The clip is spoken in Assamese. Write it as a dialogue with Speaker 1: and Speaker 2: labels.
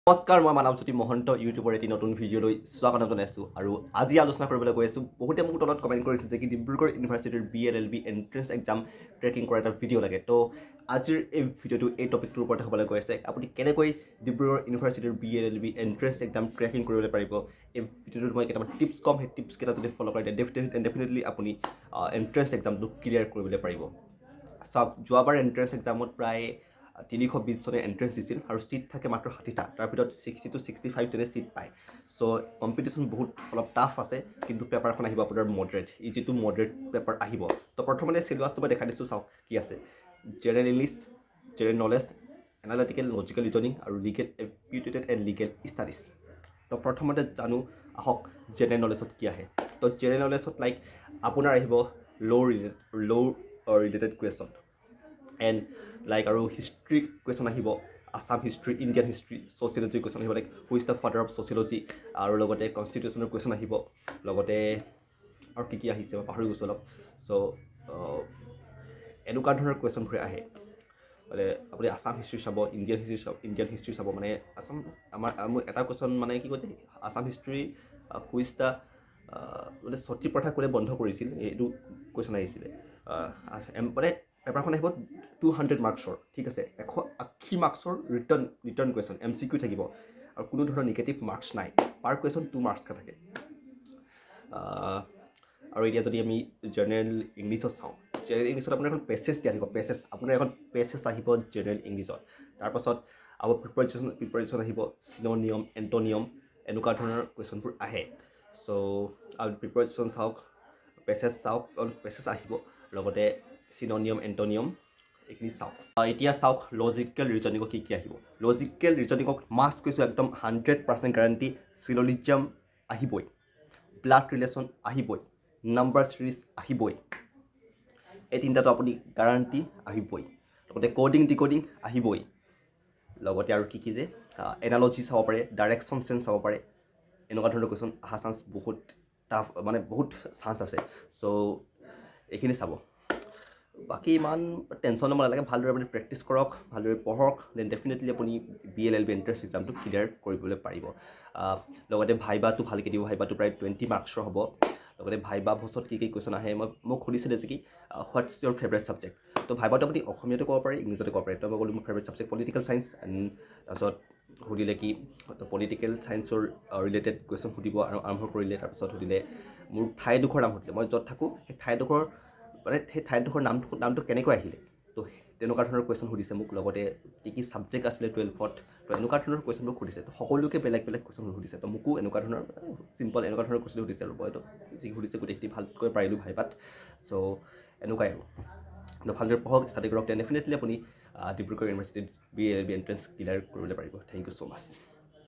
Speaker 1: নমস্কাৰ, মই মানৱজ্যোতি মহন্ত ইউটিউবৰ এটি নতুন ভিডিঅ'লৈ স্বাগতম জনাইছোঁ আৰু আজি আলোচনা কৰিবলৈ গৈ আছোঁ। বহুতে মোক তলত কমেণ্ট কৰিছে যে কি ডিব্ৰুগড় ইউনিভাৰ্চিটিৰ BLLB এণ্ট্ৰেন্স এক্সাম ট্ৰেকিং কৰা এটা ভিডিঅ' লাগে। তো আজিৰ এই ভিডিঅ'টো এই টপিকটোৰ ওপৰতে হ'বলৈ গৈ আছে। আপুনি কেনেকৈ ডিব্ৰুগড় ইউনিভাৰ্চিটিৰ BLLB এণ্ট্ৰেন্স এক্সাম ট্ৰেকিং কৰিবলৈ পাৰিব, এই ভিডিঅ'টোত মই কেইটামান টিপছ ক'ম। সেই টিপছকেইটা যদি ফ'ল' কৰে ডেফিনেটলি আপুনি এণ্ট্ৰেন্স এক্সামটো ক্লিয়াৰ কৰিবলৈ পাৰিব। চাওক, যোৱাবাৰ এণ্ট্ৰেন্স এক্সামত প্ৰায় 320 জনে এণ্ট্ৰেন্স দিছিল আৰু ছিট থাকে মাত্ৰ 60টা। তাৰ ভিতৰত 60 to 65 জনে ছিট পায়। চ' কম্পিটিশ্যন অলপ টাফ আছে, কিন্তু পেপাৰখন আহিব আপোনাৰ moderate, easy to moderate paper আহিব। তো প্ৰথমতে চিলেবাছটো মই দেখাই দিছোঁ, চাওক কি আছে। General English, general knowledge, analytical, logical reasoning আৰু legal aptitude and legal studies. তো প্ৰথমতে জানো আহক জেনেৰেল নলেজত কি আহে। তো জেনেৰেল নলেজত লাইক আপোনাৰ আহিব law' related question and like আৰু হিষ্ট্ৰী কুৱেশ্যন আহিব, Assam history, Indian history, sociology question আহিব, like who is the father of sociology, আৰু লগতে কনষ্টিটিউশ্যনৰ কুৱেশ্যন আহিব, লগতে আৰু কি আহিছে মই পাহৰি গৈছোঁ অলপ। চ' এনেকুৱা ধৰণৰ কুৱেশ্যনবোৰ আহে। মানে আপুনি আছাম হিষ্ট্ৰী চাব, ইণ্ডিয়ান হিষ্ট্ৰী চাব। মানে মোৰ এটা কুৱেশ্যন মানে কি কৈছে, Assam history who is the মানে সতী প্ৰথা কোনে বন্ধ কৰিছিল, এইটো কুৱেশ্যন আহিছিলে। মানে পেপাৰখন আহিব 200 মাৰ্কছৰ, ঠিক আছে, 180 মাৰ্কছৰ ৰিটাৰ্ণ কুৱেশ্যন, MCQ থাকিব আৰু কোনো ধৰণৰ নিগেটিভ মাৰ্কছ নাই। পাৰ কুৱেশ্যন 2 মাৰ্কছকৈ থাকে। আৰু এতিয়া যদি আমি জেনেৰেল ইংলিছত চাওঁ, জেনেৰেল ইংলিছত আপোনাৰ এখন পেছেজ দিয়া থাকিব, আপোনাৰ এখন পেছেজ আহিব জেনেৰেল ইংলিছত। তাৰপাছত আমাৰ প্ৰিপেৰেশ্যন আহিব, চিননিয়ম, এণ্টনিয়ম, এনেকুৱা ধৰণৰ কুৱেশ্যনবোৰ আহে। চ' আৰু প্ৰিপেৰেশ্যন চাওক, পেছেজ চাওক, পেছেজ আহিব, লগতে চিননিয়ম, এণ্টনিয়ম এইখিনি চাওক। এতিয়া চাওক লজিকেল ৰিজনিঙত কি আহিব। লজিকেল ৰিজনিঙক মাষ্ট কৈছোঁ, একদম 100% গেৰাণ্টি। চিলজিজম আহিবই, ব্লাড ৰিলেশ্যন আহিবই, নাম্বাৰ চিৰিজ আহিবই, এই তিনিটাটো আপুনি গেৰাণ্টি আহিবই। লগতে ক'ডিং ডিক'ডিং আহিবই। লগতে আৰু কি যে এনালজি চাব পাৰে, ডাইৰেকশ্যন চেঞ্জ চাব পাৰে। এনেকুৱা ধৰণৰ কুৱেশ্যন অহা চান্স বহুত টাফ, মানে বহুত চান্স আছে। চ' এইখিনি চাব। বাকী ইমান টেনশ্যন ল'ব নালাগে, ভালদৰে আপুনি প্ৰেক্টিছ কৰক, ভালদৰে পঢ়ক, দেন ডেফিনেটলি আপুনি BLLB এণ্ট্ৰেন্স এক্সামটো ক্লিয়াৰ কৰিবলৈ পাৰিব। লগতে ভাইবাটো ভালকৈ দিব, ভাইবাটো প্ৰায় 20 মাৰ্কছৰ হ'ব। লগতে ভাইবা বছৰত কি কুৱেশ্যন আহে, মোক সুধিছিলে যে কি হোৱাটছ ইয়ৰ ফেভৰেট ছাবজেক্ট। তো ভাইবাটো আপুনি অসমীয়াতো ক'ব পাৰে, ইংলিছতো ক'ব পাৰে। তো মই ক'লোঁ মোৰ ফেভৰেট ছাবজেক্ট পলিটিকেল ছায়েন্স। তাৰপিছত সুধিলে কি পলিটিকেল ছায়েন্সৰ ৰিলেটেড কুৱেশ্যন সুধিব আৰু আৰম্ভ কৰিলে। তাৰপিছত সুধিলে মোৰ ঠাইডোখৰ নাম সুধিলে, মই য'ত থাকোঁ সেই ঠাইডোখৰ, মানে সেই ঠাইডোখৰ নামটো কেনেকৈ আহিলে। তো তেনেকুৱা ধৰণৰ কুৱেশ্যন সুধিছে মোক। লগতে কি ছাবজেক্ট আছিলে 12ত, তো এনেকুৱা ধৰণৰ কুৱেশ্যনবোৰ সুধিছে। তো সকলোকে বেলেগ কুৱেশ্যন সুধিছে। তো মোকো এনেকুৱা ধৰণৰ চিম্পল এনেকুৱা ধৰণৰ কুৱেশ্যন সুধিছে আৰু মইতো যি সুধিছে গোটেইখিনি ভালকৈ পাৰিলোঁ ভাইবাত। চ' এনেকুৱাই আৰু। তো ভালদৰে পঢ়ক, ষ্টাডি কৰক, ডেফিনেটলি আপুনি ডিব্ৰুগড় ইউনিভাৰ্চিটিত BLLB এণ্ট্ৰেন্স ক্লিয়াৰ কৰিবলৈ পাৰিব। Thank you so' much.